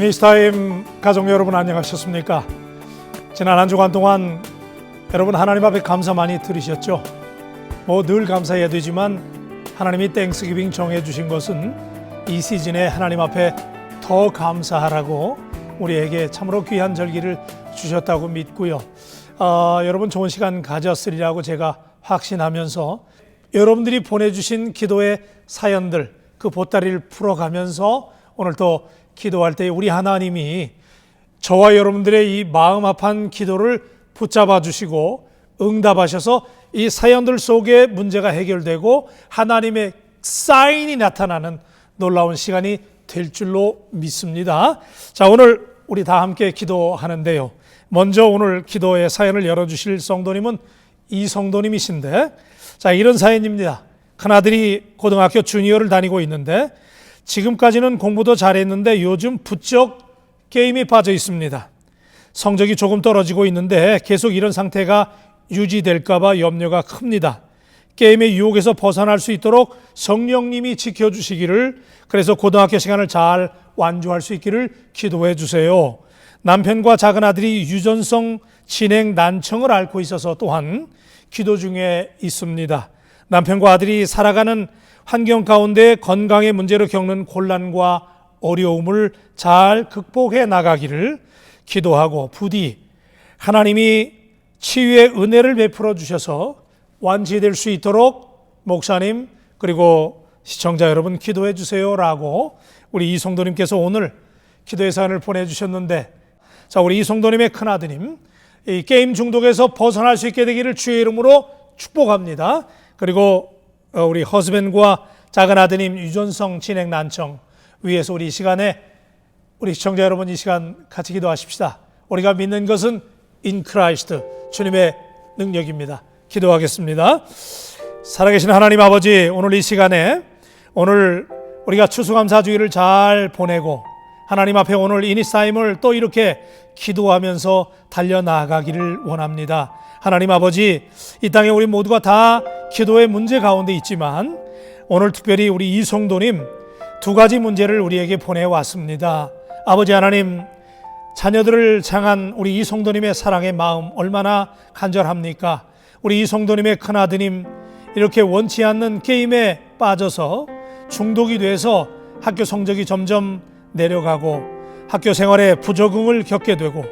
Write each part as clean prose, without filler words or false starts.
이니스타임 가족 여러분 안녕하셨습니까? 지난 한 주간 동안 여러분 하나님 앞에 감사 많이 들으셨죠? 늘 감사해야 되지만 하나님이 땡스기빙 정해주신 것은 이 시즌에 하나님 앞에 더 감사하라고 우리에게 참으로 귀한 절기를 주셨다고 믿고요. 여러분 좋은 시간 가졌으리라고 제가 확신하면서 여러분들이 보내주신 기도의 사연들 그 보따리를 풀어가면서 오늘 또 기도할 때 우리 하나님이 저와 여러분들의 이 마음 아픈 기도를 붙잡아 주시고 응답하셔서 이 사연들 속에 문제가 해결되고 하나님의 사인이 나타나는 놀라운 시간이 될 줄로 믿습니다. 자, 오늘 우리 다 함께 기도하는데요. 먼저 오늘 기도의 사연을 열어주실 성도님은 이 성도님이신데, 자, 이런 사연입니다. 큰아들이 고등학교 주니어를 다니고 있는데 지금까지는 공부도 잘했는데 요즘 부쩍 게임에 빠져 있습니다. 성적이 조금 떨어지고 있는데 계속 이런 상태가 유지될까 봐 염려가 큽니다. 게임의 유혹에서 벗어날 수 있도록 성령님이 지켜주시기를, 그래서 고등학교 시간을 잘 완주할 수 있기를 기도해 주세요. 남편과 작은 아들이 유전성 진행 난청을 앓고 있어서 또한 기도 중에 있습니다. 남편과 아들이 살아가는 환경 가운데 건강의 문제로 겪는 곤란과 어려움을 잘 극복해 나가기를 기도하고, 부디 하나님이 치유의 은혜를 베풀어 주셔서 완치될 수 있도록 목사님 그리고 시청자 여러분 기도해 주세요라고 우리 이성도님께서 오늘 기도의 사연을 보내주셨는데, 자, 우리 이성도님의 큰아드님 이 게임 중독에서 벗어날 수 있게 되기를 주의 이름으로 축복합니다. 그리고 우리 허스밴과 작은 아드님 유전성 진행 난청 위해서 우리 이 시간에 우리 시청자 여러분 이 시간 같이 기도하십시다. 우리가 믿는 것은 in Christ 주님의 능력입니다. 기도하겠습니다. 살아계신 하나님 아버지, 오늘 이 시간에 오늘 우리가 추수감사주의를 잘 보내고 하나님 앞에 오늘 이니스타임을 또 이렇게 기도하면서 달려나가기를 원합니다. 하나님 아버지, 이 땅에 우리 모두가 다 기도의 문제 가운데 있지만 오늘 특별히 우리 이성도님 두 가지 문제를 우리에게 보내왔습니다. 아버지 하나님, 자녀들을 향한 우리 이성도님의 사랑의 마음 얼마나 간절합니까? 우리 이성도님의 큰아드님 이렇게 원치 않는 게임에 빠져서 중독이 돼서 학교 성적이 점점 내려가고 학교 생활에 부적응을 겪게 되고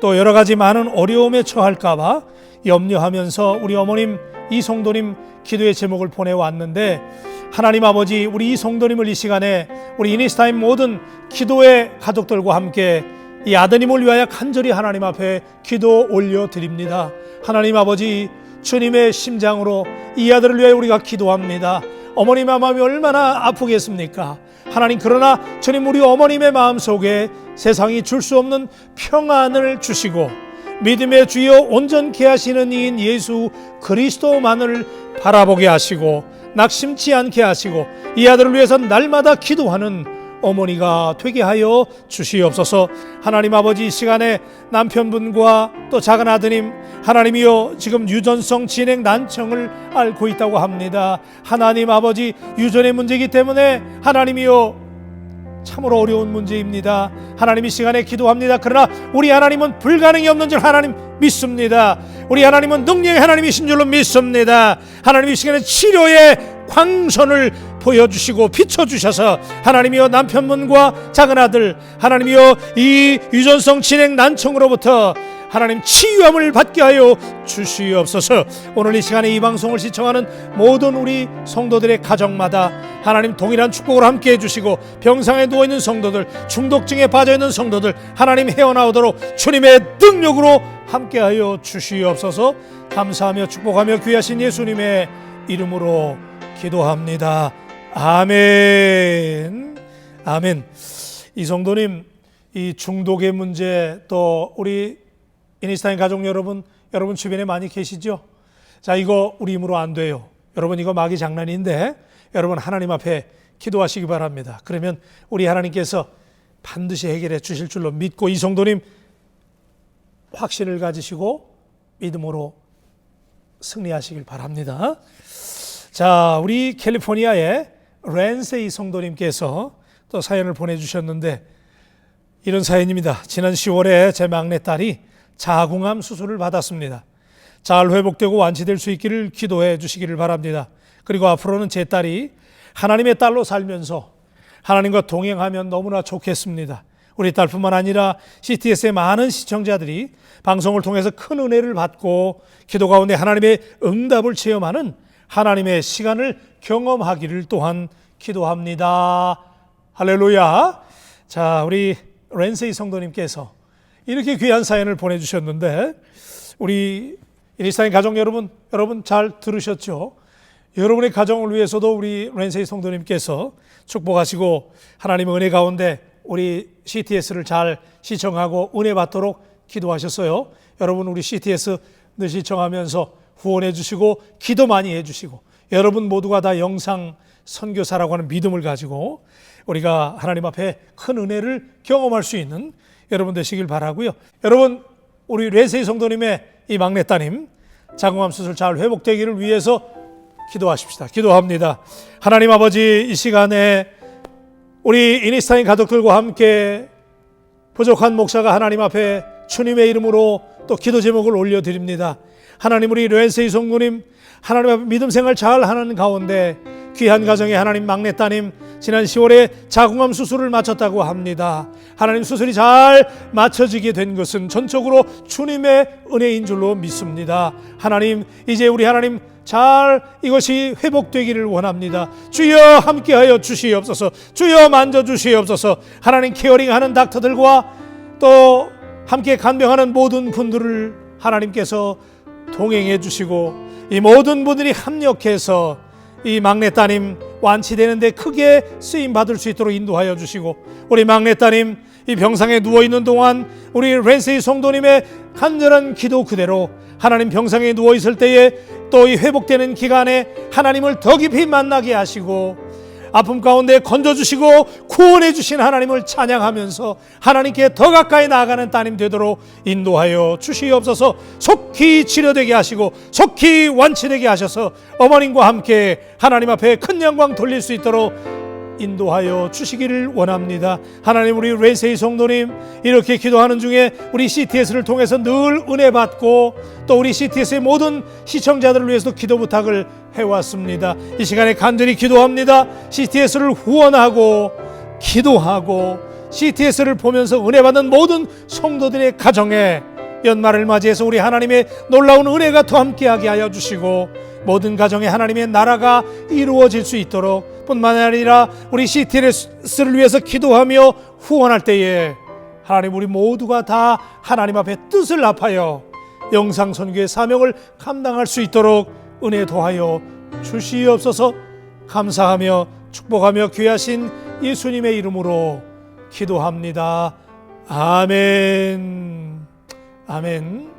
또 여러 가지 많은 어려움에 처할까 봐 염려하면서 우리 어머님 이성도님 기도의 제목을 보내왔는데, 하나님 아버지, 우리 이성도님을 이 시간에 우리 이니스타임 모든 기도의 가족들과 함께 이 아드님을 위하여 간절히 하나님 앞에 기도 올려드립니다. 하나님 아버지, 주님의 심장으로 이 아들을 위하여 우리가 기도합니다. 어머님의 마음이 얼마나 아프겠습니까? 하나님, 그러나 주님 우리 어머님의 마음속에 세상이 줄 수 없는 평안을 주시고 믿음의 주여 온전케 하시는 이인 예수 그리스도만을 바라보게 하시고 낙심치 않게 하시고 이 아들을 위해서 날마다 기도하는 어머니가 되게 하여 주시옵소서. 하나님 아버지, 이 시간에 남편분과 또 작은 아드님, 하나님이여 지금 유전성 진행 난청을 앓고 있다고 합니다. 하나님 아버지, 유전의 문제이기 때문에 하나님이여 참으로 어려운 문제입니다. 하나님, 이 시간에 기도합니다. 그러나 우리 하나님은 불가능이 없는 줄 하나님 믿습니다. 우리 하나님은 능력의 하나님이신 줄로 믿습니다. 하나님, 이 시간에 치료의 광선을 보여주시고 비춰주셔서 하나님이여 남편분과 작은 아들, 하나님이여 이 유전성 진행 난청으로부터 하나님 치유함을 받게 하여 주시옵소서. 오늘 이 시간에 이 방송을 시청하는 모든 우리 성도들의 가정마다 하나님 동일한 축복을 함께 해주시고 병상에 누워있는 성도들, 중독증에 빠져있는 성도들 하나님 헤어나오도록 주님의 능력으로 함께 하여 주시옵소서. 감사하며 축복하며 귀하신 예수님의 이름으로 기도합니다. 아멘. 아멘. 이 성도님, 이 중독의 문제, 또 우리 이니스타임 가족 여러분 주변에 많이 계시죠? 자, 이거 우리 힘으로 안 돼요. 여러분, 이거 마귀 장난인데 여러분 하나님 앞에 기도하시기 바랍니다. 그러면 우리 하나님께서 반드시 해결해 주실 줄로 믿고 이 성도님 확신을 가지시고 믿음으로 승리하시길 바랍니다. 자, 우리 캘리포니아의 랜세이 성도님께서 또 사연을 보내주셨는데, 이런 사연입니다. 지난 10월에 제 막내딸이 자궁암 수술을 받았습니다. 잘 회복되고 완치될 수 있기를 기도해 주시기를 바랍니다. 그리고 앞으로는 제 딸이 하나님의 딸로 살면서 하나님과 동행하면 너무나 좋겠습니다. 우리 딸뿐만 아니라 CTS의 많은 시청자들이 방송을 통해서 큰 은혜를 받고 기도 가운데 하나님의 응답을 체험하는 하나님의 시간을 경험하기를 또한 기도합니다. 할렐루야. 자, 우리 랜세이 성도님께서 이렇게 귀한 사연을 보내주셨는데, 우리 이니스타인 가족 여러분 잘 들으셨죠? 여러분의 가정을 위해서도 우리 랜세이 성도님께서 축복하시고 하나님의 은혜 가운데 우리 CTS를 잘 시청하고 은혜 받도록 기도하셨어요. 여러분, 우리 CTS 늘 시청하면서 후원해 주시고 기도 많이 해 주시고, 여러분 모두가 다 영상 선교사라고 하는 믿음을 가지고 우리가 하나님 앞에 큰 은혜를 경험할 수 있는 여러분 되시길 바라고요. 여러분, 우리 랜세이 성도님의 이 막내따님 자궁암 수술 잘 회복되기를 위해서 기도하십시다. 기도합니다. 하나님 아버지, 이 시간에 우리 이니스타인 가족들과 함께 부족한 목사가 하나님 앞에 주님의 이름으로 또 기도 제목을 올려드립니다. 하나님, 우리 랜세이 성도님 하나님 앞에 믿음 생활 잘 하는 가운데 귀한 가정에 하나님 막내따님 지난 10월에 자궁암 수술을 마쳤다고 합니다. 하나님, 수술이 잘 마쳐지게 된 것은 전적으로 주님의 은혜인 줄로 믿습니다. 하나님, 이제 우리 하나님 잘 이것이 회복되기를 원합니다. 주여 함께하여 주시옵소서. 주여 만져주시옵소서. 하나님, 케어링하는 닥터들과 또 함께 간병하는 모든 분들을 하나님께서 동행해 주시고, 이 모든 분들이 합력해서 이 막내따님 완치되는데 크게 쓰임받을 수 있도록 인도하여 주시고, 우리 막내따님 이 병상에 누워있는 동안 우리 랜세이 성도님의 간절한 기도 그대로 하나님 병상에 누워있을 때에 또 이 회복되는 기간에 하나님을 더 깊이 만나게 하시고 아픔 가운데 건져주시고 구원해 주신 하나님을 찬양하면서 하나님께 더 가까이 나아가는 따님 되도록 인도하여 주시옵소서. 속히 치료되게 하시고 속히 완치되게 하셔서 어머님과 함께 하나님 앞에 큰 영광 돌릴 수 있도록 인도하여 주시기를 원합니다. 하나님, 우리 랜세이 성도님 이렇게 기도하는 중에 우리 CTS를 통해서 늘 은혜 받고 또 우리 CTS의 모든 시청자들을 위해서도 기도 부탁을 해왔습니다. 이 시간에 간절히 기도합니다. CTS를 후원하고 기도하고 CTS를 보면서 은혜 받는 모든 성도들의 가정에 연말을 맞이해서 우리 하나님의 놀라운 은혜가 더 함께하게 하여 주시고 모든 가정에 하나님의 나라가 이루어질 수 있도록 뿐만 아니라 우리 CTS를 위해서 기도하며 후원할 때에 하나님, 우리 모두가 다 하나님 앞에 뜻을 합하여 영상 선교의 사명을 감당할 수 있도록 은혜 더하여 주시옵소서. 감사하며 축복하며 귀하신 예수님의 이름으로 기도합니다. 아멘. 아멘.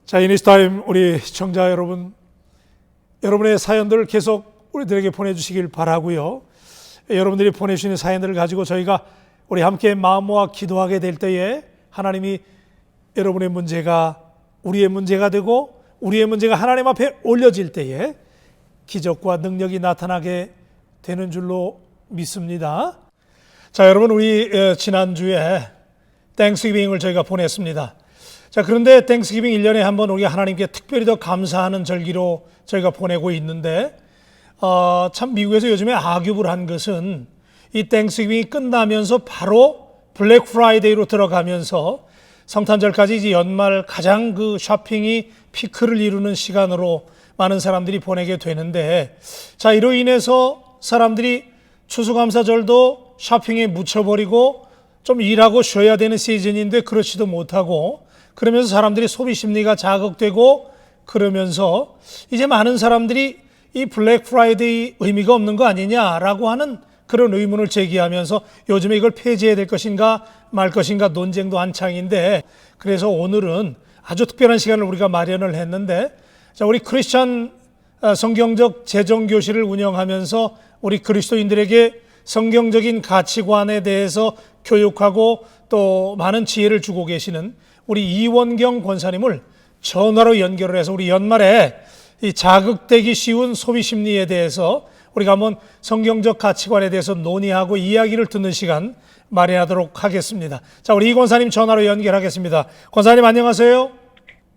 자, 이니스타임 우리 시청자 여러분, 여러분의 사연들을 계속 우리들에게 보내주시길 바라고요. 여러분들이 보내주시는 사연들을 가지고 저희가 우리 함께 마음 모아 기도하게 될 때에 하나님이 여러분의 문제가 우리의 문제가 되고 우리의 문제가 하나님 앞에 올려질 때에 기적과 능력이 나타나게 되는 줄로 믿습니다. 자, 여러분, 우리 지난주에 땡스기빙을 저희가 보냈습니다. 자, 그런데 땡스기빙 1년에 한 번 우리가 하나님께 특별히 더 감사하는 절기로 저희가 보내고 있는데 참 미국에서 요즘에 악유를 한 것은 이 땡스기빙이 끝나면서 바로 블랙 프라이데이로 들어가면서 성탄절까지 이제 연말 가장 그 쇼핑이 피크를 이루는 시간으로 많은 사람들이 보내게 되는데, 자, 이로 인해서 사람들이 추수감사절도 쇼핑에 묻혀버리고 좀 일하고 쉬어야 되는 시즌인데 그렇지도 못하고, 그러면서 사람들이 소비 심리가 자극되고 그러면서 이제 많은 사람들이 이 블랙 프라이데이 의미가 없는 거 아니냐라고 하는 그런 의문을 제기하면서 요즘에 이걸 폐지해야 될 것인가 말 것인가 논쟁도 한창인데, 그래서 오늘은 아주 특별한 시간을 우리가 마련을 했는데, 자, 우리 크리스천 성경적 재정교실을 운영하면서 우리 그리스도인들에게 성경적인 가치관에 대해서 교육하고 또 많은 지혜를 주고 계시는 우리 이원경 권사님을 전화로 연결을 해서 우리 연말에 이 자극되기 쉬운 소비 심리에 대해서 우리가 한번 성경적 가치관에 대해서 논의하고 이야기를 듣는 시간 마련하도록 하겠습니다. 자, 우리 이 권사님 전화로 연결하겠습니다. 권사님 안녕하세요.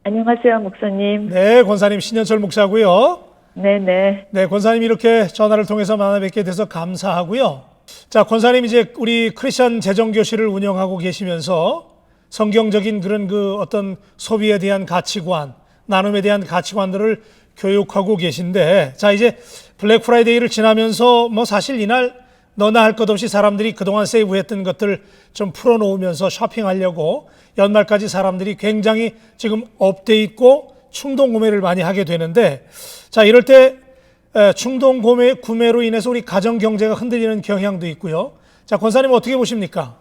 안녕하세요, 목사님. 네, 권사님 신현철 목사고요. 네네. 네, 권사님 이렇게 전화를 통해서 만나 뵙게 돼서 감사하고요. 자, 권사님 이제 우리 크리스천 재정교실을 운영하고 계시면서 성경적인 그런 그 어떤 소비에 대한 가치관, 나눔에 대한 가치관들을 교육하고 계신데, 자, 이제 블랙 프라이데이를 지나면서 뭐 사실 이날 너나 할 것 없이 사람들이 그동안 세이브했던 것들 좀 풀어놓으면서 쇼핑하려고 연말까지 사람들이 굉장히 지금 업돼 있고 충동 구매를 많이 하게 되는데, 자, 이럴 때 충동 구매로 인해서 우리 가정 경제가 흔들리는 경향도 있고요. 자, 권사님 어떻게 보십니까?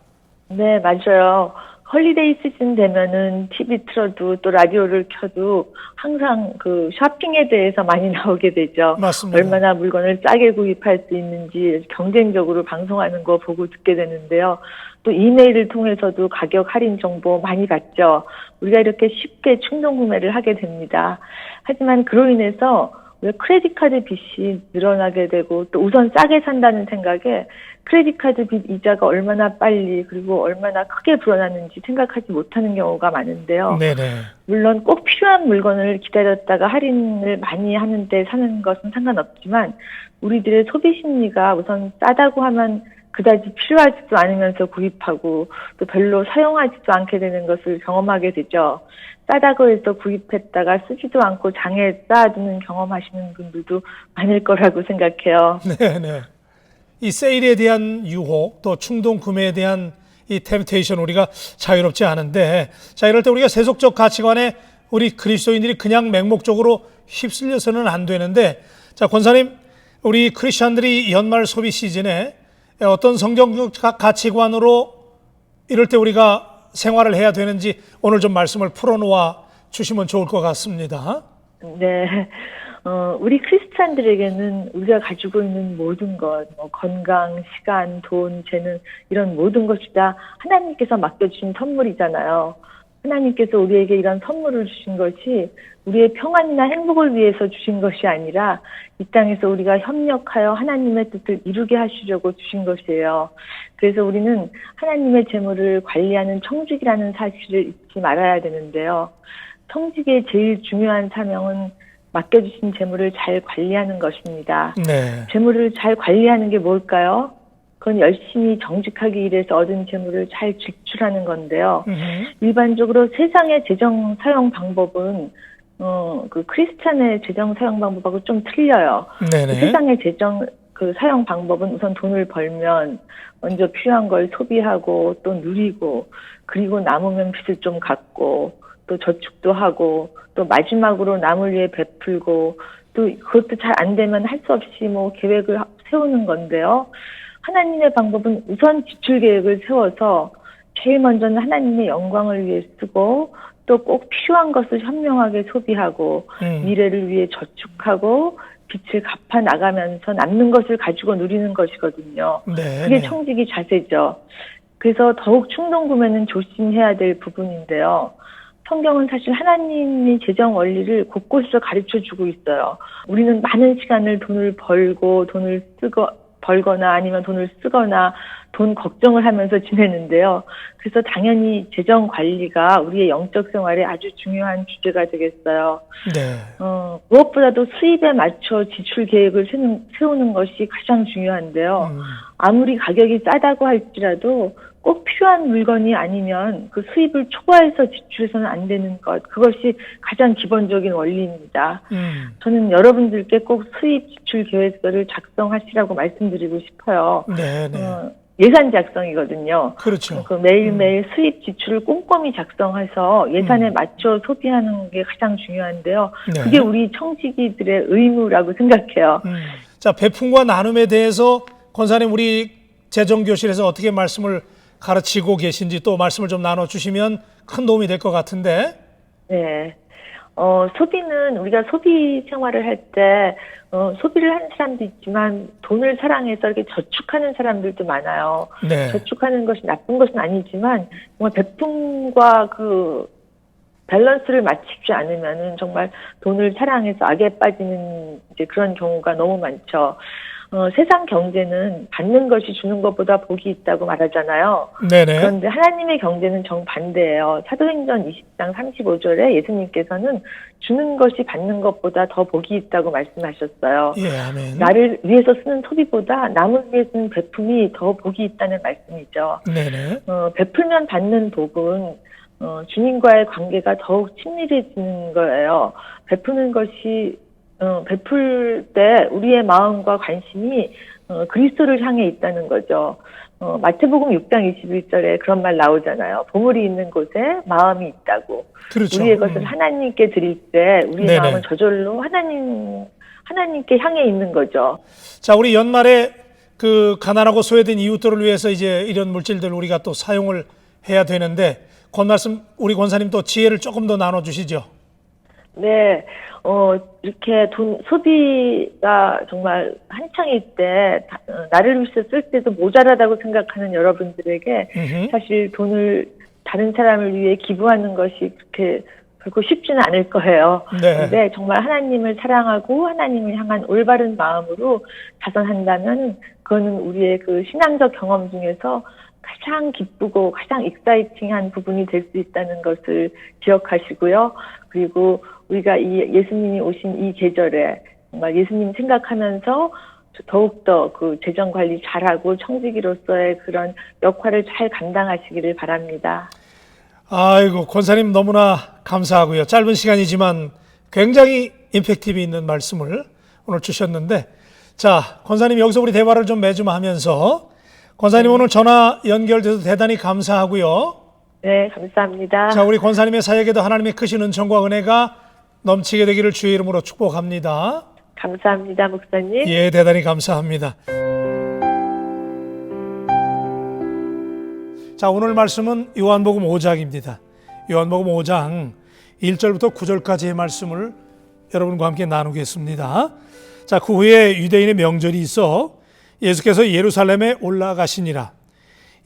네, 맞아요. 헐리데이 시즌 되면은 TV 틀어도 또 라디오를 켜도 항상 그 쇼핑에 대해서 많이 나오게 되죠. 맞습니다. 얼마나 물건을 싸게 구입할 수 있는지 경쟁적으로 방송하는 거 보고 듣게 되는데요. 또 이메일을 통해서도 가격 할인 정보 많이 받죠. 우리가 이렇게 쉽게 충동 구매를 하게 됩니다. 하지만 그로 인해서 왜 크레딧 카드 빚이 늘어나게 되고 또 우선 싸게 산다는 생각에 크레딧 카드 빚 이자가 얼마나 빨리 그리고 얼마나 크게 불어나는지 생각하지 못하는 경우가 많은데요. 네네. 물론 꼭 필요한 물건을 기다렸다가 할인을 많이 하는데 사는 것은 상관없지만 우리들의 소비 심리가 우선 싸다고 하면 그다지 필요하지도 않으면서 구입하고 또 별로 사용하지도 않게 되는 것을 경험하게 되죠. 싸다고 해서 구입했다가 쓰지도 않고 장에 쌓아두는 경험하시는 분들도 많을 거라고 생각해요. 네네. 이 세일에 대한 유혹, 또 충동 구매에 대한 이 템테이션 우리가 자유롭지 않은데, 자, 이럴 때 우리가 세속적 가치관에 우리 그리스도인들이 그냥 맹목적으로 휩쓸려서는 안 되는데, 자, 권사님, 우리 크리스천들이 연말 소비 시즌에 어떤 성경적 가치관으로 이럴 때 우리가 생활을 해야 되는지 오늘 좀 말씀을 풀어놓아 주시면 좋을 것 같습니다. 네. 우리 크리스찬들에게는 우리가 가지고 있는 모든 것, 건강, 시간, 돈, 재능, 이런 모든 것이 다 하나님께서 맡겨주신 선물이잖아요. 하나님께서 우리에게 이런 선물을 주신 것이 우리의 평안이나 행복을 위해서 주신 것이 아니라 이 땅에서 우리가 협력하여 하나님의 뜻을 이루게 하시려고 주신 것이에요. 그래서 우리는 하나님의 재물을 관리하는 청직이라는 사실을 잊지 말아야 되는데요. 청직의 제일 중요한 사명은 맡겨주신 재물을 잘 관리하는 것입니다. 네. 재물을 잘 관리하는 게 뭘까요? 그건 열심히 정직하게 일해서 얻은 재물을 잘 지출하는 건데요. 일반적으로 세상의 재정 사용 방법은 그 크리스찬의 재정 사용 방법하고 좀 틀려요. 네네. 세상의 재정 그 사용 방법은 우선 돈을 벌면 먼저 필요한 걸 소비하고 또 누리고 그리고 남으면 빚을 좀 갚고 또 저축도 하고 또 마지막으로 남을 위해 베풀고 또 그것도 잘 안 되면 할 수 없이 뭐 계획을 세우는 건데요. 하나님의 방법은 우선 지출 계획을 세워서 제일 먼저는 하나님의 영광을 위해 쓰고 또 꼭 필요한 것을 현명하게 소비하고 미래를 위해 저축하고 빚을 갚아 나가면서 남는 것을 가지고 누리는 것이거든요. 네, 그게 네. 청직이 자세죠. 그래서 더욱 충동 구매는 조심해야 될 부분인데요. 성경은 사실 하나님이 재정 원리를 곳곳에서 가르쳐주고 있어요. 우리는 많은 시간을 돈을 벌거나 아니면 돈을 쓰거나 돈 걱정을 하면서 지내는데요. 그래서 당연히 재정 관리가 우리의 영적 생활에 아주 중요한 주제가 되겠어요. 네. 무엇보다도 수입에 맞춰 지출 계획을 세우는 것이 가장 중요한데요. 아무리 가격이 싸다고 할지라도 꼭 필요한 물건이 아니면 그 수입을 초과해서 지출해서는 안 되는 것, 그것이 가장 기본적인 원리입니다. 저는 여러분들께 꼭 수입 지출 계획서를 작성하시라고 말씀드리고 싶어요. 네, 네. 예산 작성이거든요. 그렇죠. 그 매일매일 수입 지출을 꼼꼼히 작성해서 예산에 맞춰 소비하는 게 가장 중요한데요. 네. 그게 우리 청지기들의 의무라고 생각해요. 자, 배품과 나눔에 대해서 권사님 우리 재정교실에서 어떻게 말씀을 가르치고 계신지 또 말씀을 좀 나눠주시면 큰 도움이 될 것 같은데. 네. 소비는 우리가 소비 생활을 할 때 소비를 하는 사람도 있지만 돈을 사랑해서 이렇게 저축하는 사람들도 많아요. 네. 저축하는 것이 나쁜 것은 아니지만 정말 베품과 그 밸런스를 맞추지 않으면은 정말 돈을 사랑해서 악에 빠지는 이제 그런 경우가 너무 많죠. 세상 경제는 받는 것이 주는 것보다 복이 있다고 말하잖아요. 네네. 그런데 하나님의 경제는 정반대예요. 사도행전 20장 35절에 예수님께서는 주는 것이 받는 것보다 더 복이 있다고 말씀하셨어요. 예, 아멘. 나를 위해서 쓰는 소비보다 남을 위해 쓰는 베품이 더 복이 있다는 말씀이죠. 네네. 베풀면 받는 복은 주님과의 관계가 더욱 친밀해지는 거예요. 베푸는 것이 베풀 때 우리의 마음과 관심이 그리스도를 향해 있다는 거죠. 마태복음 6장 21절에 그런 말 나오잖아요. 보물이 있는 곳에 마음이 있다고. 그렇죠. 우리의 것을 하나님께 드릴 때 우리의 네네. 마음은 저절로 하나님께 향해 있는 거죠. 자, 우리 연말에 그 가난하고 소외된 이웃들을 위해서 이제 이런 물질들 우리가 또 사용을 해야 되는데, 그 말씀 우리 권사님 또 지혜를 조금 더 나눠주시죠. 네, 이렇게 소비가 정말 한창일 때, 나를 위해서 쓸 때도 모자라다고 생각하는 여러분들에게 사실 돈을 다른 사람을 위해 기부하는 것이 그렇게 결코 쉽지는 않을 거예요. 네. 근데 정말 하나님을 사랑하고 하나님을 향한 올바른 마음으로 자선한다면 그거는 우리의 그 신앙적 경험 중에서 가장 기쁘고 가장 익사이팅한 부분이 될 수 있다는 것을 기억하시고요. 그리고 우리가 이 예수님이 오신 이 계절에 정말 예수님 생각하면서 더욱더 그 재정 관리 잘하고 청지기로서의 그런 역할을 잘 감당하시기를 바랍니다. 아이고, 권사님 너무나 감사하고요. 짧은 시간이지만 굉장히 임팩티브 있는 말씀을 오늘 주셨는데, 자, 권사님 여기서 우리 대화를 좀 맺음하면서, 권사님 오늘 전화 연결돼서 대단히 감사하고요. 네, 감사합니다. 자, 우리 권사님의 사역에도 하나님의 크신 은총과 은혜가 넘치게 되기를 주의 이름으로 축복합니다. 감사합니다, 목사님. 예, 대단히 감사합니다. 자, 오늘 말씀은 요한복음 5장입니다. 요한복음 5장 1절부터 9절까지의 말씀을 여러분과 함께 나누겠습니다. 자, 그 후에 유대인의 명절이 있어 예수께서 예루살렘에 올라가시니라.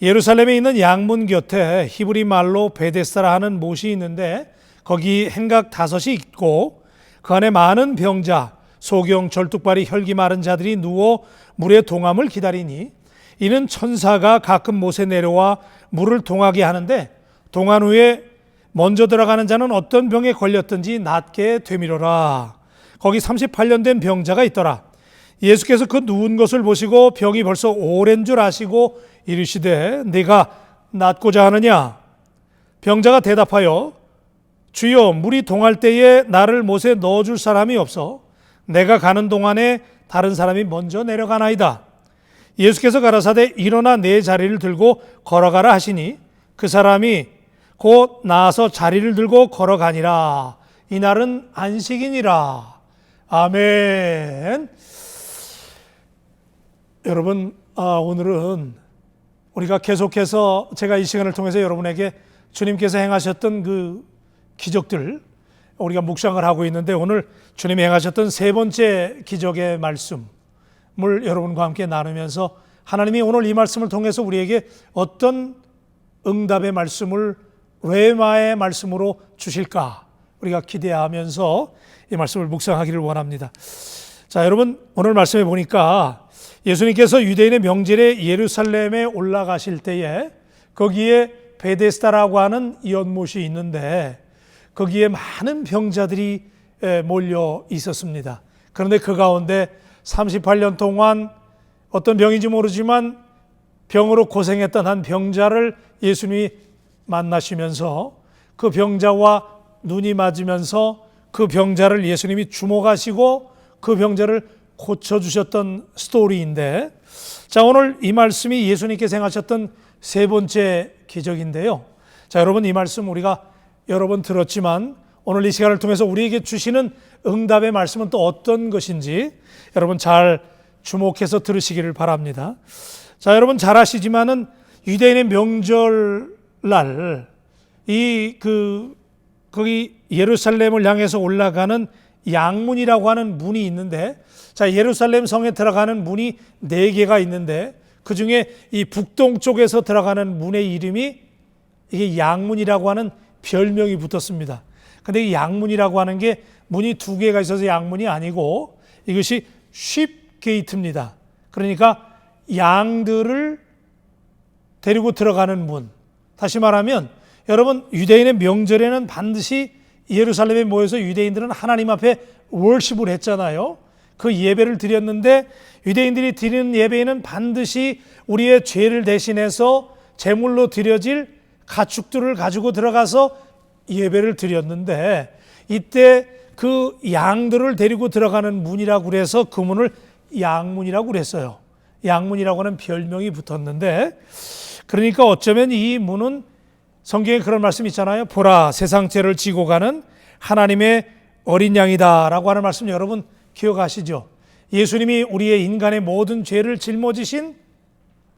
예루살렘에 있는 양문 곁에 히브리 말로 베데스다라 하는 못이 있는데 거기 행각 5이 있고 그 안에 많은 병자, 소경, 절뚝발이 혈기 마른 자들이 누워 물의 동함을 기다리니 이는 천사가 가끔 못에 내려와 물을 동하게 하는데 동한 후에 먼저 들어가는 자는 어떤 병에 걸렸든지 낫게 되미로라. 거기 38년 된 병자가 있더라. 예수께서 그 누운 것을 보시고 병이 벌써 오랜 줄 아시고 이르시되 네가 낫고자 하느냐? 병자가 대답하여 주여 물이 동할 때에 나를 못에 넣어줄 사람이 없어 내가 가는 동안에 다른 사람이 먼저 내려가나이다. 예수께서 가라사대 일어나 내 자리를 들고 걸어가라 하시니 그 사람이 곧 나아서 자리를 들고 걸어가니라. 이날은 안식이니라. 아멘. 여러분, 오늘은 우리가 계속해서 제가 이 시간을 통해서 여러분에게 주님께서 행하셨던 그 기적들 우리가 묵상을 하고 있는데 오늘 주님이 행하셨던 세 번째 기적의 말씀을 여러분과 함께 나누면서 하나님이 오늘 이 말씀을 통해서 우리에게 어떤 응답의 말씀을 레마의 말씀으로 주실까 우리가 기대하면서 이 말씀을 묵상하기를 원합니다. 자, 여러분 오늘 말씀에 보니까 예수님께서 유대인의 명절에 예루살렘에 올라가실 때에 거기에 베데스다라고 하는 연못이 있는데 거기에 많은 병자들이 몰려 있었습니다. 그런데 그 가운데 38년 동안 어떤 병인지 모르지만 병으로 고생했던 한 병자를 예수님이 만나시면서 그 병자와 눈이 맞으면서 그 병자를 예수님이 주목하시고 그 병자를 고쳐주셨던 스토리인데, 자, 오늘 이 말씀이 예수님께서 행하셨던 세 번째 기적인데요. 자, 여러분 이 말씀 우리가 여러 번 들었지만 오늘 이 시간을 통해서 우리에게 주시는 응답의 말씀은 또 어떤 것인지 여러분 잘 주목해서 들으시기를 바랍니다. 자, 여러분 잘 아시지만은 유대인의 명절날 거기 예루살렘을 향해서 올라가는 양문이라고 하는 문이 있는데, 자, 예루살렘 성에 들어가는 문이 4개가 있는데 그 중에 이 북동쪽에서 들어가는 문의 이름이 이게 양문이라고 하는 별명이 붙었습니다. 근데 이 양문이라고 하는 게 문이 2개가 있어서 양문이 아니고 이것이 쉽게이트입니다. 그러니까 양들을 데리고 들어가는 문. 다시 말하면 여러분, 유대인의 명절에는 반드시 예루살렘에 모여서 유대인들은 하나님 앞에 월십을 했잖아요. 그 예배를 드렸는데 유대인들이 드리는 예배에는 반드시 우리의 죄를 대신해서 제물로 드려질 가축들을 가지고 들어가서 예배를 드렸는데, 이때 그 양들을 데리고 들어가는 문이라고 그래서 그 문을 양문이라고 그랬어요. 양문이라고 하는 별명이 붙었는데, 그러니까 어쩌면 이 문은 성경에 그런 말씀 있잖아요. 보라, 세상 죄를 지고 가는 하나님의 어린 양이다 라고 하는 말씀 여러분 기억하시죠? 예수님이 우리의 인간의 모든 죄를 짊어지신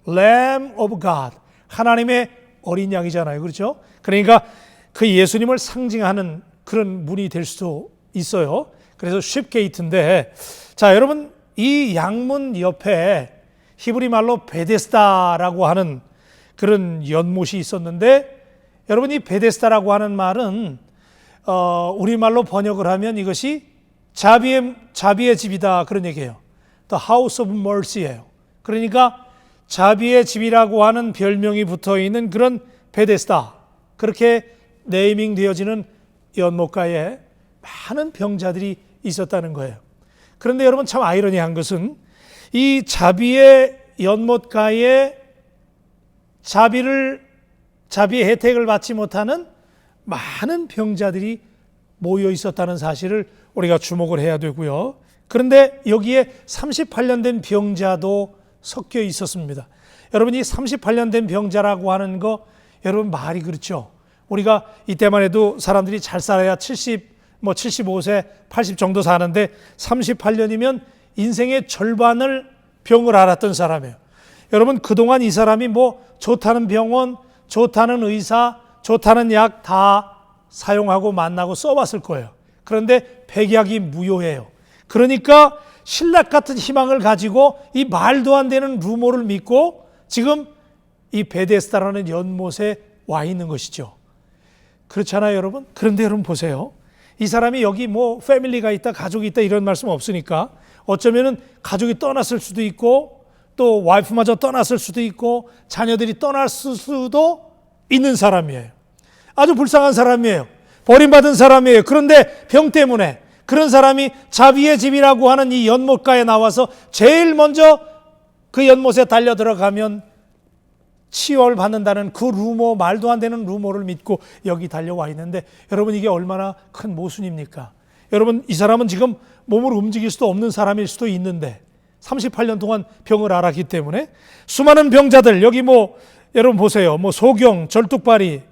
Lamb of God, 하나님의 어린 양이잖아요. 그렇죠? 그러니까 그 예수님을 상징하는 그런 문이 될 수도 있어요. 그래서 쉽게이트인데, 자, 여러분, 이 양문 옆에 히브리 말로 베데스다라고 하는 그런 연못이 있었는데, 여러분, 이 베데스다라고 하는 말은 우리말로 번역을 하면 이것이 자비의 집이다, 그런 얘기예요. The House of Mercy예요. 그러니까 자비의 집이라고 하는 별명이 붙어 있는 그런 베데스다, 그렇게 네이밍 되어지는 연못가에 많은 병자들이 있었다는 거예요. 그런데 여러분, 참 아이러니한 것은 이 자비의 연못가에 자비의 혜택을 받지 못하는 많은 병자들이 모여 있었다는 사실을 우리가 주목을 해야 되고요. 그런데 여기에 38년 된 병자도 섞여 있었습니다. 여러분, 이 38년 된 병자라고 하는 거, 여러분, 말이 그렇죠. 우리가 이때만 해도 사람들이 잘 살아야 75세, 80 정도 사는데 38년이면 인생의 절반을 병을 앓았던 사람이에요. 여러분, 그동안 이 사람이 뭐 좋다는 병원, 좋다는 의사, 좋다는 약 다 사용하고 만나고 써봤을 거예요. 그런데 백약이 무효해요. 그러니까 신락 같은 희망을 가지고 이 말도 안 되는 루머를 믿고 지금 이 베데스다라는 연못에 와 있는 것이죠. 그렇잖아요, 여러분? 그런데 여러분 보세요. 이 사람이 여기 뭐 패밀리가 있다, 가족이 있다 이런 말씀 없으니까 어쩌면은 가족이 떠났을 수도 있고 또 와이프마저 떠났을 수도 있고 자녀들이 떠났을 수도 있는 사람이에요. 아주 불쌍한 사람이에요. 버림받은 사람이에요. 그런데 병 때문에 그런 사람이 자비의 집이라고 하는 이 연못가에 나와서 제일 먼저 그 연못에 달려 들어가면 치유를 받는다는 그 루머, 말도 안 되는 루머를 믿고 여기 달려와 있는데, 여러분, 이게 얼마나 큰 모순입니까? 여러분, 이 사람은 지금 몸을 움직일 수도 없는 사람일 수도 있는데 38년 동안 병을 앓았기 때문에 수많은 병자들, 여기 뭐 여러분 보세요. 뭐 소경, 절뚝발이,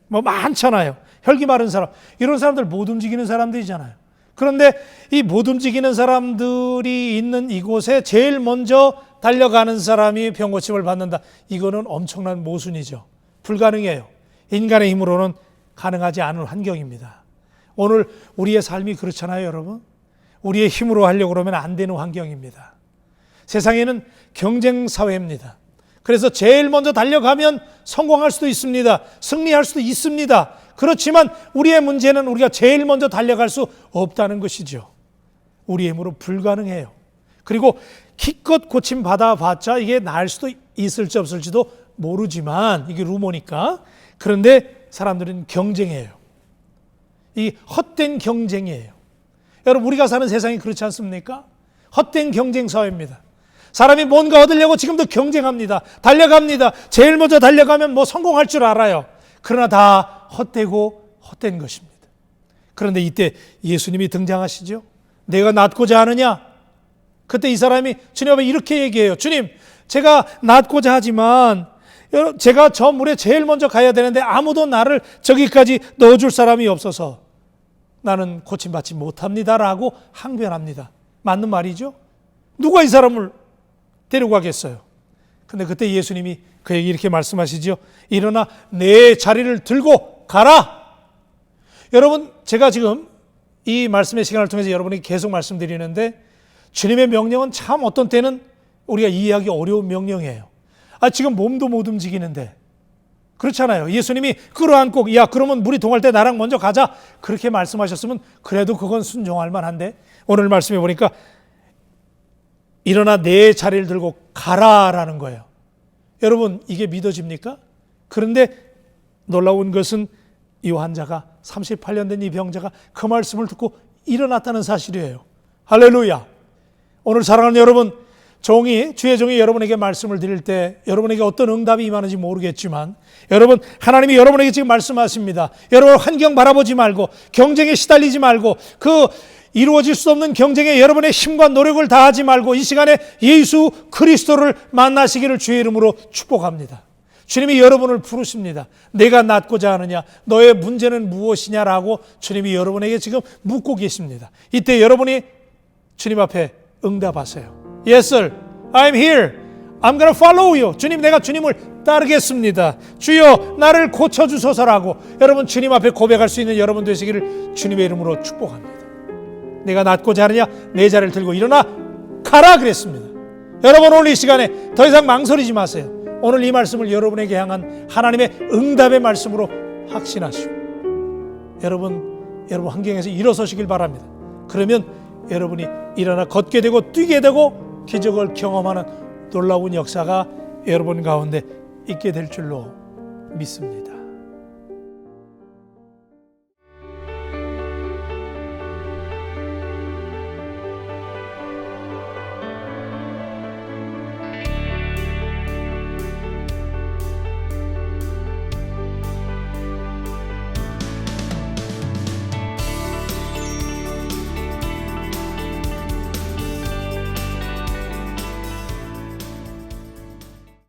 뭐 많잖아요. 혈기 마른 사람, 이런 사람들 못 움직이는 사람들이잖아요. 그런데 이 못 움직이는 사람들이 있는 이곳에 제일 먼저 달려가는 사람이 병고침을 받는다. 이거는 엄청난 모순이죠. 불가능해요. 인간의 힘으로는 가능하지 않은 환경입니다. 오늘 우리의 삶이 그렇잖아요, 여러분. 우리의 힘으로 하려고 그러면 안 되는 환경입니다. 세상에는 경쟁 사회입니다. 그래서 제일 먼저 달려가면 성공할 수도 있습니다. 승리할 수도 있습니다. 그렇지만 우리의 문제는 우리가 제일 먼저 달려갈 수 없다는 것이죠. 우리의 힘으로 불가능해요. 그리고 기껏 고침 받아봤자 이게 나을 수도 있을지 없을지도 모르지만 이게 루머니까. 그런데 사람들은 경쟁해요. 이 헛된 경쟁이에요. 여러분, 우리가 사는 세상이 그렇지 않습니까? 헛된 경쟁 사회입니다. 사람이 뭔가 얻으려고 지금도 경쟁합니다. 달려갑니다. 제일 먼저 달려가면 뭐 성공할 줄 알아요. 그러나 다 헛되고 헛된 것입니다. 그런데 이때 예수님이 등장하시죠. 내가 낫고자 하느냐? 그때 이 사람이 주님 앞에 이렇게 얘기해요. 주님, 제가 낫고자 하지만 제가 저 물에 제일 먼저 가야 되는데 아무도 나를 저기까지 넣어줄 사람이 없어서 나는 고침받지 못합니다라고 항변합니다. 맞는 말이죠? 누가 이 사람을 데려가겠어요? 근데 그때 예수님이 그에게 이렇게 말씀하시죠. 일어나 내 자리를 들고 가라. 여러분, 제가 지금 이 말씀의 시간을 통해서 여러분에게 계속 말씀드리는데 주님의 명령은 참 어떤 때는 우리가 이해하기 어려운 명령이에요. 지금 몸도 못 움직이는데, 그렇잖아요. 예수님이 끌어안고 야, 그러면 물이 동할 때 나랑 먼저 가자, 그렇게 말씀하셨으면 그래도 그건 순종할 만한데, 오늘 말씀해 보니까 일어나 내 자리를 들고 가라라는 거예요. 여러분, 이게 믿어집니까? 그런데 놀라운 것은 이 환자가 38년 된 이 병자가 그 말씀을 듣고 일어났다는 사실이에요. 할렐루야. 오늘 사랑하는 여러분, 주의 종이 여러분에게 말씀을 드릴 때 여러분에게 어떤 응답이 임하는지 모르겠지만 여러분, 하나님이 여러분에게 지금 말씀하십니다. 여러분, 환경 바라보지 말고 경쟁에 시달리지 말고 그 이루어질 수 없는 경쟁에 여러분의 힘과 노력을 다하지 말고 이 시간에 예수 그리스도를 만나시기를 주의 이름으로 축복합니다. 주님이 여러분을 부르십니다. 내가 낫고자 하느냐? 너의 문제는 무엇이냐라고 주님이 여러분에게 지금 묻고 계십니다. 이때 여러분이 주님 앞에 응답하세요. Yes, sir. I'm here. I'm gonna follow you. 주님, 내가 주님을 따르겠습니다. 주여, 나를 고쳐주소서라고 여러분 주님 앞에 고백할 수 있는 여러분 되시기를 주님의 이름으로 축복합니다. 내가 낫고자 하느냐? 내 자리를 들고 일어나 가라 그랬습니다. 여러분, 오늘 이 시간에 더 이상 망설이지 마세요. 오늘 이 말씀을 여러분에게 향한 하나님의 응답의 말씀으로 확신하시고 여러분 환경에서 일어서시길 바랍니다. 그러면 여러분이 일어나 걷게 되고 뛰게 되고 기적을 경험하는 놀라운 역사가 여러분 가운데 있게 될 줄로 믿습니다.